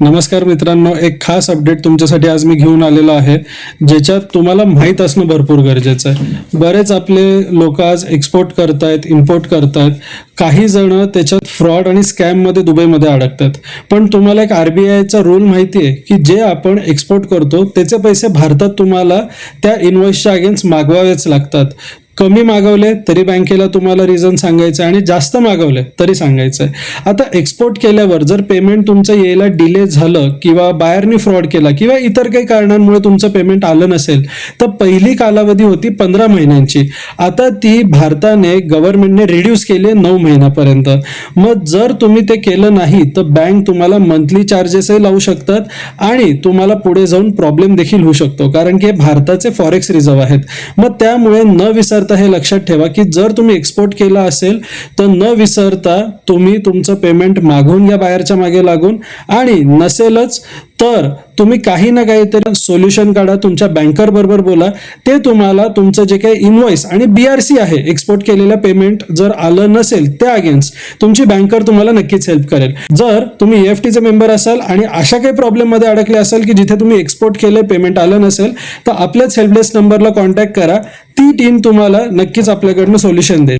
नमस्कार मित्रांनो, एक खास अपडेट तुमच्यासाठी आज मी घेऊन आलेलो आहे, ज्याच्यात तुम्हाला माहीत असणं भरपूर गरजेचं आहे. बरेच आपले लोक आज एक्सपोर्ट करतायत, इम्पोर्ट करतायत. काही जण त्याच्यात फ्रॉड आणि स्कॅममध्ये दुबईमध्ये अडकतात. पण तुम्हाला एक RBIचा रूल माहिती आहे की जे आपण एक्सपोर्ट करतो त्याचे पैसे भारतात तुम्हाला त्या इनवॉइसच्या अगेन्स्ट मागवावेच लागतात. कमी मागवले तरी बँकेला तुम्हाला रिझन सांगायचं आणि जास्त मागवले तरी सांगायचं आहे. आता एक्सपोर्ट केल्यावर जर पेमेंट तुमचं यायला डिले झालं किंवा बायरनी फ्रॉड केला किंवा इतर काही कारणांमुळे तुमचं पेमेंट आलं नसेल तर पहिली कालावधी होती 15 महिन्यांची. आता ती भारताने गव्हर्नमेंटने रिड्यूस केली 9 महिन्यापर्यंत. मग जर तुम्ही ते केलं नाही तर बँक तुम्हाला मंथली चार्जेसही लावू शकतात आणि तुम्हाला पुढे जाऊन प्रॉब्लेम देखील होऊ शकतो, कारण की भारताचे फॉरेक्स रिझर्व्ह आहेत. मग त्यामुळे न विसरता हे लक्षात ठेवा की जर तुम्ही एक्सपोर्ट केला असेल तर न विसरता तुम्ही तुमचं पेमेंट मागवून घ्या बाहेरच्या मागे लागून, आणि नसेलच तर तुम्ही काही ना काहीतरी सोल्युशन काढा, तुमच्या बँकर बरोबर बोला. ते तुम्हाला तुमचं जे काही इनवॉइस आणि BRC आहे, एक्सपोर्ट केलेलं पेमेंट जर आलं नसेल त्या अगेन्स्ट तुमची बँकर तुम्हाला नक्कीच हेल्प करेल. जर तुम्ही EFTचे मेंबर असाल आणि अशा काही प्रॉब्लेम मध्ये अडकले असाल की जिथे तुम्ही एक्सपोर्ट केलं पेमेंट आलं नसेल तर आपल्याच हेल्पडेस्क नंबरला कॉन्टॅक्ट करा. ती टीम तुम्हाला नक्कीच आपल्याकडनं सोल्युशन देईल.